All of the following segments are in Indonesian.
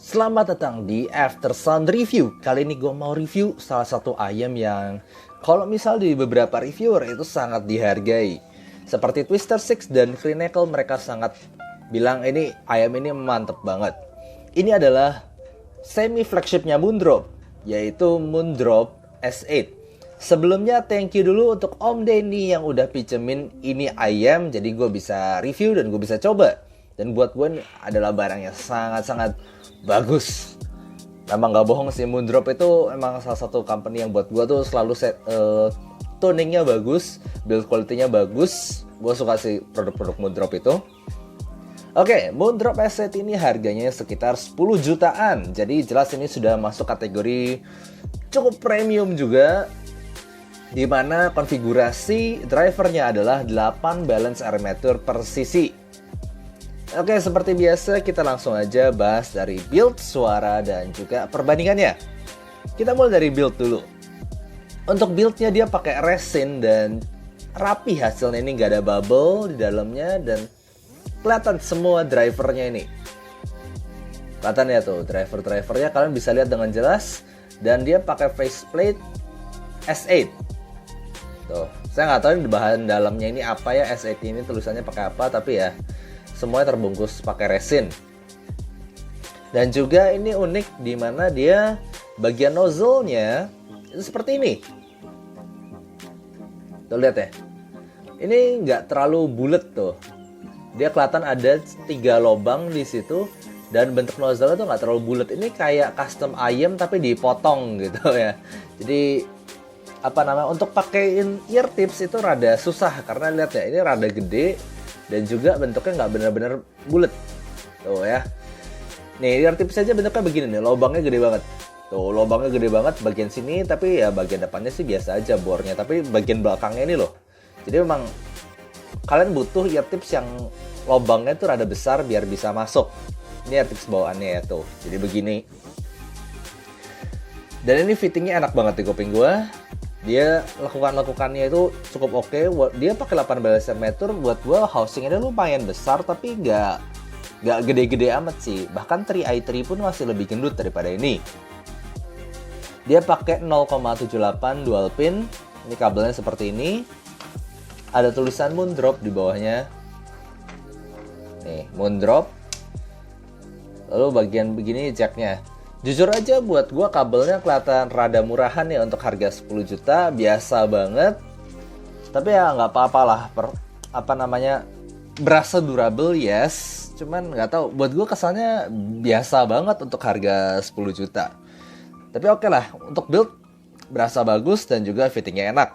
Selamat datang di After Sound Review. Kali ini gue mau review salah satu ayam yang kalau misal di beberapa reviewer itu sangat dihargai. Seperti Twister Six dan Crinacle, mereka sangat bilang ini ayam ini mantep banget. Ini adalah semi flagshipnya Moondrop, yaitu Moondrop S8. Sebelumnya thank you dulu untuk Om Denny yang udah pinjemin ini ayam, jadi gue bisa review dan gue bisa coba. Dan buat gue ini adalah barang yang sangat-sangat bagus. Emang gak bohong sih, Moondrop itu emang salah satu company yang buat gue tuh selalu tuningnya bagus, build quality-nya bagus. Gue suka sih produk-produk Moondrop itu. Oke, Moondrop S8 ini harganya sekitar 10 jutaan. Jadi jelas ini sudah masuk kategori cukup premium juga, di mana konfigurasi drivernya adalah 8 balance armature per cc. Oke, seperti biasa kita langsung aja bahas dari build, suara, dan juga perbandingannya. Kita mulai dari build dulu. Untuk buildnya dia pakai resin dan rapi hasilnya, ini nggak ada bubble di dalamnya dan kelihatan semua drivernya ini. Kelihatan ya tuh drivernya, kalian bisa lihat dengan jelas, dan dia pakai faceplate S8. Tuh, saya nggak tahu ini bahan dalamnya ini apa ya, S8 ini tulisannya pakai apa, tapi ya semuanya terbungkus pakai resin. Dan juga ini unik di mana dia bagian nozzle-nya itu seperti ini. Tuh lihat ya. Ini nggak terlalu bulat tuh. Dia kelihatan ada 3 lubang di situ dan bentuk nozzle itu nggak terlalu bulat. Ini kayak custom ayam tapi dipotong gitu ya. Jadi untuk pakaiin ear tips itu rada susah karena lihat ya, ini rada gede dan juga bentuknya nggak benar-benar bulat tuh ya. Nih ear tips aja bentuknya begini nih, lubangnya gede banget tuh, lubangnya gede banget bagian sini, tapi ya bagian depannya sih biasa aja bornya, tapi bagian belakangnya ini loh. Jadi memang kalian butuh ear tips yang lubangnya tuh rada besar biar bisa masuk. Ini ear tips bawaannya ya tuh, jadi begini. Dan ini fittingnya enak banget di kuping gua. Dia lakukannya itu cukup oke. Dia pakai 8 balance armature. Buat gue housingnya lumayan besar, tapi nggak gede-gede amat sih. Bahkan 3i3 pun masih lebih gendut daripada ini. Dia pakai 0,78 dual pin. Ini kabelnya seperti ini. Ada tulisan Moondrop di bawahnya. Nih Moondrop. Lalu bagian begini jacknya. Jujur aja buat gue kabelnya kelihatan rada murahan ya untuk harga 10 juta, biasa banget. Tapi ya nggak apa-apa lah, berasa durable yes. Cuman nggak tahu, buat gue kesannya biasa banget untuk harga 10 juta. Tapi oke lah, untuk build berasa bagus dan juga fittingnya enak.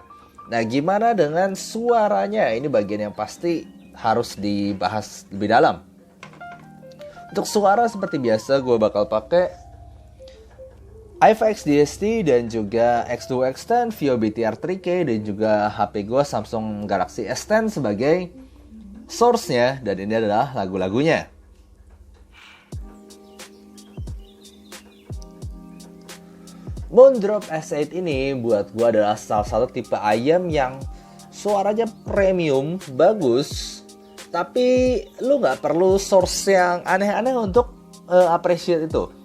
Nah gimana dengan suaranya? Ini bagian yang pasti harus dibahas lebih dalam. Untuk suara seperti biasa gue bakal pakai i5 XDST dan juga X2 X10, Vio BTR 3K dan juga HP gue Samsung Galaxy S10 sebagai source-nya, dan ini adalah lagu-lagunya. Moondrop S8 ini buat gue adalah salah satu tipe ayam yang suaranya premium, bagus, tapi lu nggak perlu source yang aneh-aneh untuk appreciate itu.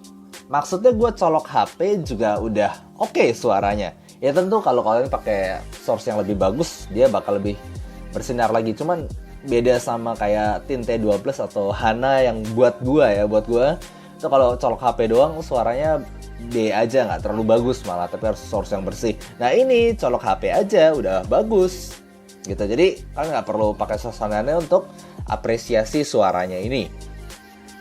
Maksudnya gue colok HP juga udah oke suaranya. Ya tentu kalau kalian pakai source yang lebih bagus, dia bakal lebih bersinar lagi. Cuman beda sama kayak Tinte 2 Plus atau Hana yang buat gue itu kalau colok HP doang suaranya B aja, nggak terlalu bagus malah, tapi harus source yang bersih. Nah ini colok HP aja udah bagus gitu. Jadi kalian nggak perlu pakai source aneh untuk apresiasi suaranya ini.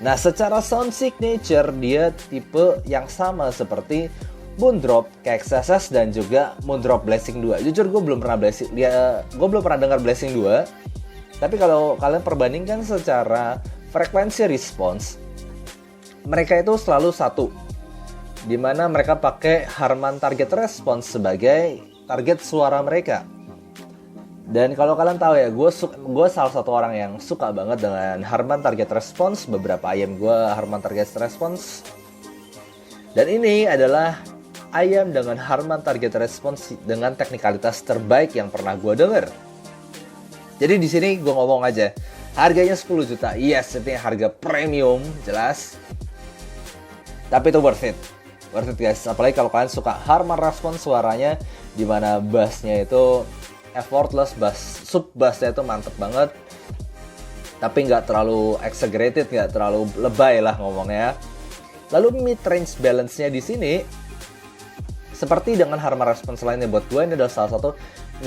Nah, secara sound signature dia tipe yang sama seperti Moondrop KXSS dan juga Moondrop Blessing 2. Jujur gue belum pernah dengar Blessing 2. Tapi kalau kalian perbandingkan secara frekuensi response, mereka itu selalu satu. Dimana mereka pakai Harman Target Response sebagai target suara mereka. Dan kalau kalian tahu ya, gue salah satu orang yang suka banget dengan Harman Target Response. Beberapa ayam gue Harman Target Response. Dan ini adalah ayam dengan Harman Target Response dengan teknikalitas terbaik yang pernah gue denger. Jadi di sini gue ngomong aja, harganya 10 juta. Yes, ini harga premium, jelas. Tapi itu worth it guys, apalagi kalau kalian suka Harman response suaranya, dimana bassnya itu effortless, sub bassnya itu mantep banget, tapi nggak terlalu exaggerated, nggak terlalu lebay lah ngomongnya. Lalu mid range balance-nya di sini seperti dengan Harman response lainnya, buat gue ini adalah salah satu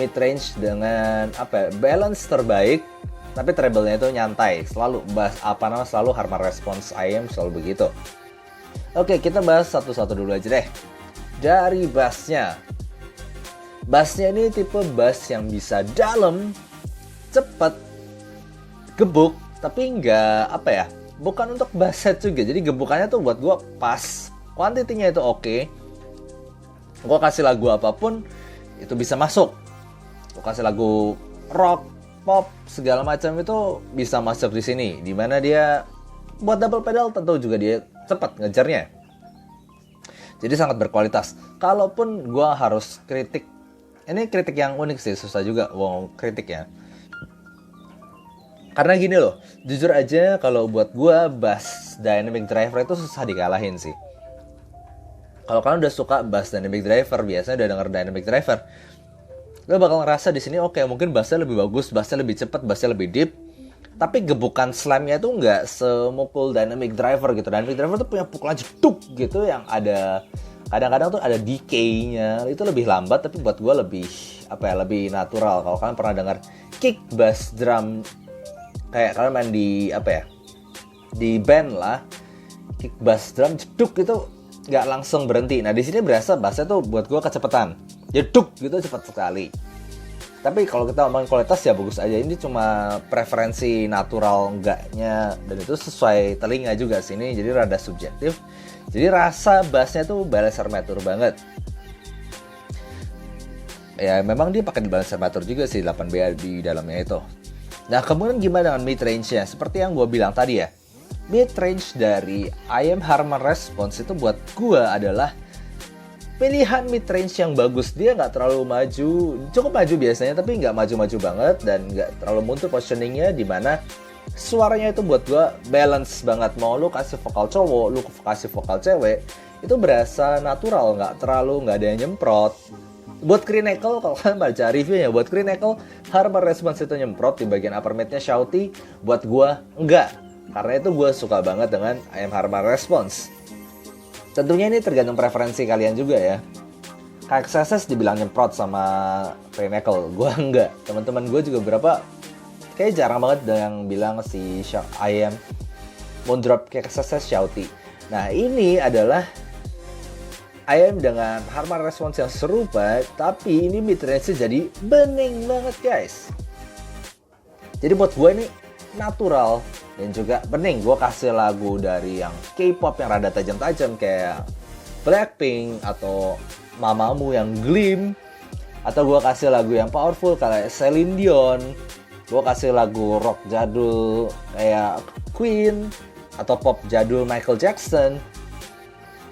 mid range dengan balance terbaik, tapi treble-nya itu nyantai, selalu selalu Harman response IM selalu begitu. Oke, kita bahas satu-satu dulu aja deh. Dari bassnya. Bassnya ini tipe bass yang bisa dalam, cepet, gebuk, tapi nggak bukan untuk bass set juga. Jadi gebukannya tuh buat gue pas, kuantitinya itu oke. Gue kasih lagu apapun itu bisa masuk. Gue kasih lagu rock, pop, segala macam itu bisa masuk di sini. Dimana dia buat double pedal tentu juga dia cepat ngejarnya. Jadi sangat berkualitas. Kalaupun gue harus kritik, ini kritik yang unik sih, susah juga kritik ya. Karena gini loh, jujur aja kalau buat gue bass dynamic driver itu susah dikalahin sih. Kalau kalian udah suka bass dynamic driver, biasanya udah denger dynamic driver, lo bakal ngerasa di sini oke, mungkin bassnya lebih bagus, bassnya lebih cepat, bassnya lebih deep. Tapi gebukan slamnya tuh nggak semukul dynamic driver gitu. Dynamic driver tuh punya pukulan jeduk gitu yang ada, kadang-kadang tuh ada decay-nya. Itu lebih lambat, tapi buat gue lebih lebih natural. Kalau kalian pernah dengar kick bass drum, kayak kalian main di di band lah, kick bass drum jeduk itu nggak langsung berhenti. Nah di sini berasa bassnya tuh buat gue kecepatan, jeduk gitu, cepat sekali. Tapi kalau kita ngomongin kualitas ya bagus aja. Ini cuma preferensi natural enggaknya, dan itu sesuai telinga juga sini, jadi rada subjektif. Jadi rasa bassnya tuh balancer mature banget. Ya memang dia pakai balancer mature juga sih, 8B di dalamnya itu. Nah kemudian gimana dengan mid range-nya? Seperti yang gue bilang tadi ya, mid range dari IM Harman Response itu buat gue adalah pilihan mid range yang bagus. Dia nggak terlalu maju, cukup maju biasanya, tapi nggak maju-maju banget dan nggak terlalu mundur positioningnya, dimana suaranya itu buat gua balance banget. Mau lu kasih vokal cowok, lu kasih vokal cewek, itu berasa natural, nggak ada yang nyemprot. Buat Crinacle, kalau kalian baca reviewnya, buat Crinacle Harman Response itu nyemprot di bagian upper mid-nya shouty. Buat gua enggak, karena itu gua suka banget dengan IM Harman Response. Tentunya ini tergantung preferensi kalian juga ya. KXSS dibilang nyemprot sama Crinacle, gue enggak. Teman-teman gue juga berapa, kayak jarang banget yang bilang si IM Moondrop KXSS shouty. Nah ini adalah IM dengan Harman Response yang serupa, tapi ini mid range jadi bening banget guys. Jadi buat gue ini natural dan juga bening. Gue kasih lagu dari yang K-pop yang rada tajam-tajam kayak Blackpink atau Mamamoo yang Glim, atau gue kasih lagu yang powerful kayak Celine Dion. Gue kasih lagu rock jadul kayak Queen atau pop jadul Michael Jackson.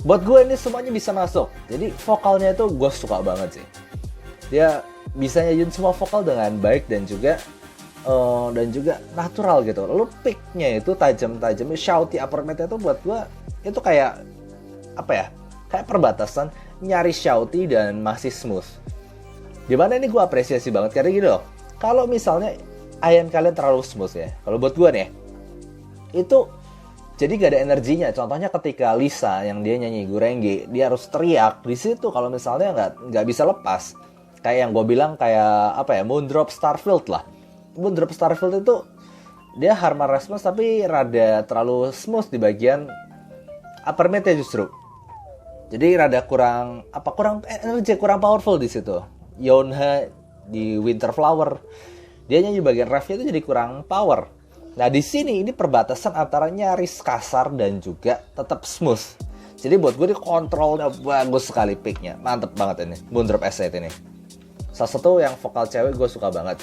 Buat gue ini semuanya bisa masuk. Jadi vokalnya itu gue suka banget sih. Dia bisa nyanyiin semua vokal dengan baik dan juga natural gitu. Lalu picknya itu tajam-tajam, shouty upper mid itu buat gue itu kayak kayak perbatasan nyari shouty dan masih smooth. Dimana ini gue apresiasi banget karena gini loh, kalau misalnya IM kalian terlalu smooth ya, kalau buat gue nih itu jadi gak ada energinya. Contohnya ketika Lisa yang dia nyanyi Gurenge, dia harus teriak di situ. Kalau misalnya nggak bisa lepas, kayak yang gue bilang kayak Moondrop Starfield lah. Moondrop Starfield itu dia Harman Response tapi rada terlalu smooth di bagian upper mid-nya justru. Jadi rada kurang energi, kurang powerful di situ. Yonha di Winter Flower, dia nyanyi bagian ref-nya itu jadi kurang power. Nah di sini ini perbatasan antara nyaris kasar dan juga tetap smooth. Jadi buat gue ini kontrolnya bagus sekali, picknya mantep banget ini Moondrop S8 ini. Salah satu yang vokal cewek gue suka banget.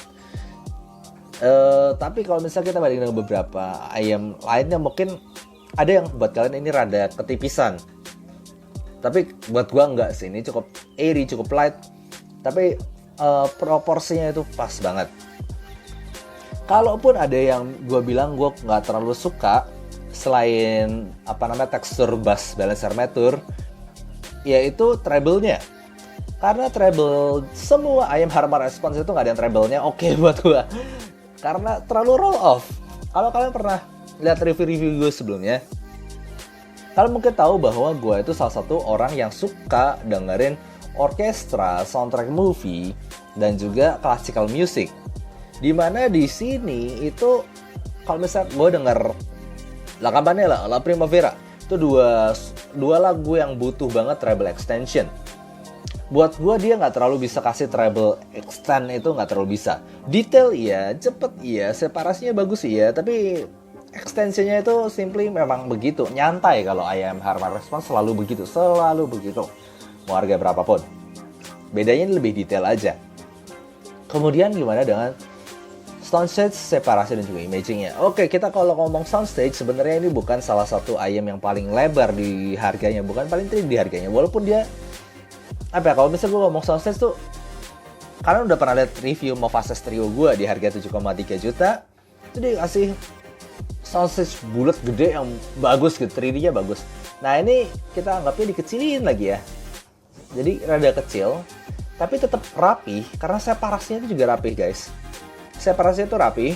Tapi kalau misalnya kita bandingin dengan beberapa IM lainnya, mungkin ada yang buat kalian ini rada ketipisan. Tapi buat gua enggak sih, ini cukup airy, cukup light. Tapi proporsinya itu pas banget. Kalaupun ada yang gua bilang gua nggak terlalu suka, selain tekstur bass balance armature, yaitu treble-nya. Karena treble semua ayam Harman Response itu nggak ada yang treble-nya oke buat gua. Karena terlalu roll off. Kalau kalian pernah lihat review-review gue sebelumnya, kalian mungkin tahu bahwa gue itu salah satu orang yang suka dengerin orkestra, soundtrack movie, dan juga classical music. Dimana di sini itu kalau misalnya gue denger La Campanella, La Primavera, itu dua lagu yang butuh banget treble extension. Buat gue dia nggak terlalu bisa kasih treble extend, itu nggak terlalu bisa. Detail iya, cepet iya, separasinya bagus iya, tapi extensionnya itu simply memang begitu, nyantai. Kalau IAM Harman Response selalu begitu. Mau harga berapapun. Bedanya lebih detail aja. Kemudian gimana dengan soundstage, separasi dan juga imagingnya? Oke, kita kalau ngomong soundstage sebenarnya ini bukan salah satu IAM yang paling lebar di harganya, bukan paling tinggi di harganya. Walaupun dia kalau misalnya gue ngomong soundstage tuh, kalian udah pernah lihat review Mofasa Stereo gue di harga 7,3 juta. Itu dia kasih soundstage bulat gede yang bagus gitu, 3D-nya bagus. Nah ini kita anggapnya dikecilin lagi ya. Jadi rada kecil, tapi tetap rapi karena separasinya itu juga rapi guys. Separasinya itu rapi.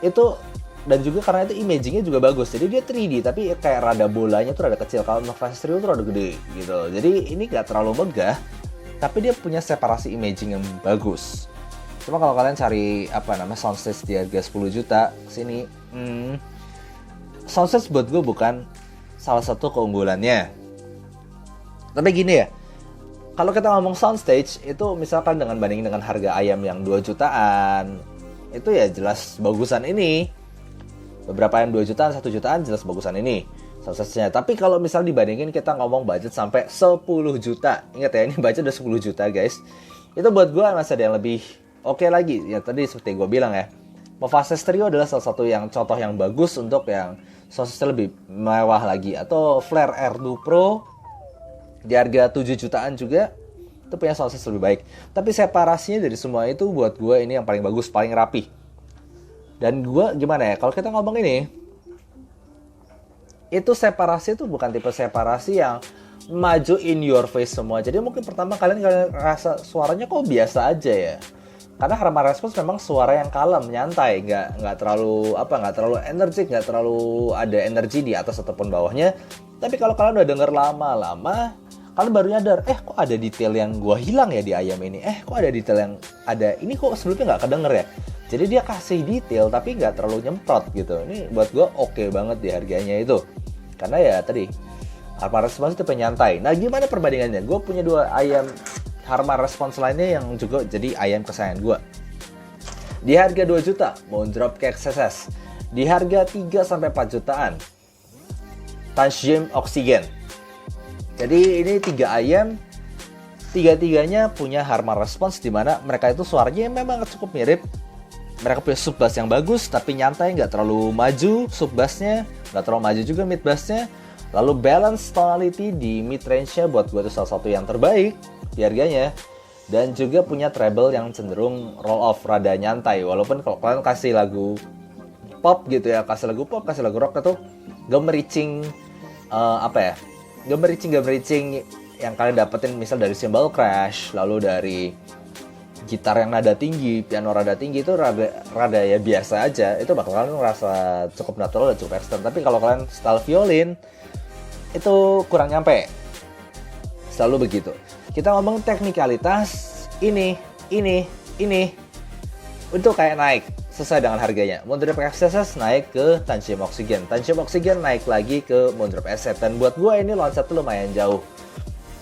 Itu dan juga karena itu imagingnya juga bagus, jadi dia 3D tapi kayak rada bolanya tuh rada kecil. Kalau Mofasa Stereo tuh rada gede gitu, jadi ini gak terlalu megah tapi dia punya separasi imaging yang bagus. Cuma kalau kalian cari soundstage di harga 10 juta sini, soundstage buat gue bukan salah satu keunggulannya. Tapi gini ya, kalau kita ngomong soundstage itu misalkan bandingin dengan harga ayam yang 2 jutaan, itu ya jelas bagusan ini. Beberapa yang 2 jutaan, 1 jutaan jelas bagusan ini soundstage-nya. Tapi kalau misal dibandingin kita ngomong budget sampai 10 juta. Ingat ya, ini budget udah 10 juta guys. Itu buat gue masih ada yang lebih oke lagi. Ya tadi seperti gue bilang ya, Mofasa Stereo adalah salah satu yang contoh yang bagus untuk yang soundstage lebih mewah lagi. Atau Flare R2 Pro di harga 7 jutaan juga itu punya soundstage lebih baik. Tapi separasinya dari semua itu buat gue ini yang paling bagus, paling rapi. Dan gue gimana ya, kalau kita ngomong ini, itu separasi itu bukan tipe separasi yang maju in your face semua. Jadi mungkin pertama kalian rasa suaranya kok biasa aja ya. Karena Harman Response memang suara yang kalem, nyantai, nggak terlalu energik, nggak terlalu ada energi di atas ataupun bawahnya. Tapi kalau kalian udah denger lama-lama, kalian baru nyadar, kok ada detail yang gue hilang ya di ayam ini. Kok ada detail yang ada ini kok sebelumnya nggak kedenger ya. Jadi dia kasih detail tapi nggak terlalu nyemprot gitu. Ini buat gue oke banget di harganya itu. Karena ya tadi Harman Response itu penyantai. Nah gimana perbandingannya? Gue punya 2 ayam Harman Response lainnya yang juga jadi ayam kesayangan gue. Di harga 2 juta, Moondrop KXSS. Di harga 3-4 jutaan, Tanchim Oxygen. Jadi ini 3 ayam, tiga-tiganya punya Harman Response, di mana mereka itu suaranya memang cukup mirip. Mereka punya sub bass yang bagus tapi nyantai, nggak terlalu maju sub bassnya, nggak terlalu maju juga mid bassnya. Lalu balance tonality di mid range-nya buat gue itu salah satu yang terbaik di harganya. Dan juga punya treble yang cenderung roll off, rada nyantai. Walaupun kalau kalian kasih lagu pop gitu ya, kasih lagu pop, kasih lagu rock itu gemericing gemericing yang kalian dapetin misal dari cymbal crash, lalu dari gitar yang nada tinggi, piano rada tinggi, itu rada ya biasa aja. Itu bakal kalian ngerasa cukup natural dan cukup ekstern. Tapi kalau kalian style violin itu kurang nyampe. Selalu begitu. Kita ngomong teknikalitas, ini itu kayak naik sesuai dengan harganya. Moondrop XSS naik ke Tanchim Oxygen. Tanchim Oxygen naik lagi ke Moondrop S8. Dan buat gue ini loncat lumayan jauh.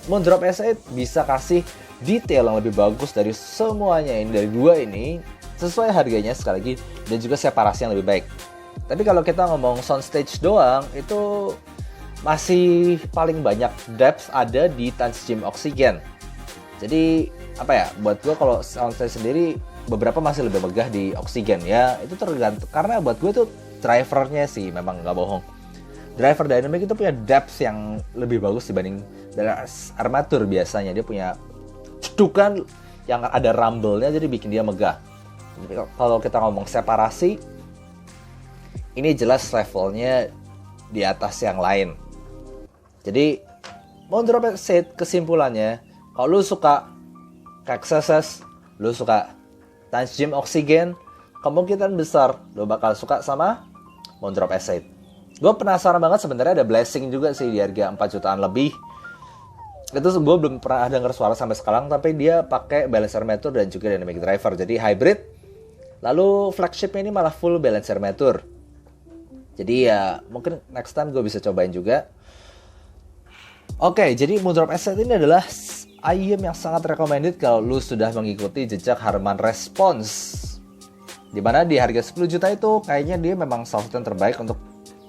Moondrop S8 bisa kasih detail yang lebih bagus dari semuanya ini, dari 2 ini, sesuai harganya sekali lagi, dan juga separasi yang lebih baik. Tapi kalau kita ngomong soundstage doang, itu masih paling banyak depth ada di Tanchim Oxygen. Jadi buat gue kalau soundstage sendiri beberapa masih lebih megah di Oxygen ya. Itu tergantung, karena buat gue tuh drivernya sih memang nggak bohong. Driver dynamic itu punya depth yang lebih bagus dibanding dari armatur biasanya. Dia punya cedukan yang ada rumble-nya, jadi bikin dia megah. Jadi kalau kita ngomong separasi, ini jelas levelnya di atas yang lain. Jadi Moondrop Exit kesimpulannya, kalau lu suka Kexeses, lu suka Tanch Gym Oxygen, kemungkinan besar lu bakal suka sama Moondrop Exit. Gue penasaran banget, sebenarnya ada Blessing juga sih di harga 4 jutaan lebih. Itu gue belum pernah denger suara sampai sekarang, tapi dia pakai Balance Armature dan juga Dynamic Driver, jadi hybrid. Lalu flagshipnya ini malah full Balance Armature. Jadi ya mungkin next time gue bisa cobain juga. Oke, jadi Moondrop Exit ini adalah item yang sangat recommended kalau lu sudah mengikuti jejak Harman Response. Dimana di harga 10 juta itu kayaknya dia memang salah satu yang terbaik untuk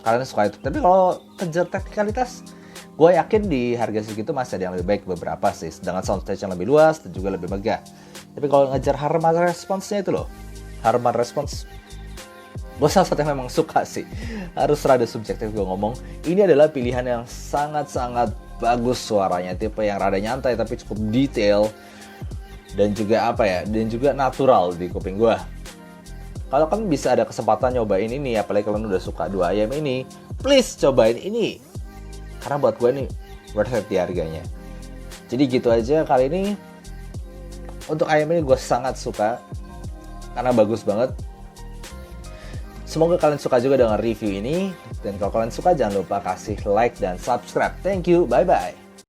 kalian suka itu. Tapi kalau kejar teknikalitas, gue yakin di harga segitu masih ada yang lebih baik beberapa sih. Dengan soundstage yang lebih luas dan juga lebih megah. Tapi kalau ngejar Harman Response-nya itu loh, Harman Response, gue salah satu yang memang suka sih. Harus rada subjektif gue ngomong. Ini adalah pilihan yang sangat-sangat bagus suaranya, tipe yang rada nyantai tapi cukup detail dan juga dan juga natural di kuping gue. Kalau kalian bisa ada kesempatan nyobain ini, apalagi kalian udah suka 2 ayam ini, please cobain ini, karena buat gue ini worth it di harganya. Jadi gitu aja kali ini. Untuk ayam ini gue sangat suka karena bagus banget. Semoga kalian suka juga dengan review ini. Dan kalau kalian suka, jangan lupa kasih like dan subscribe. Thank you, bye-bye.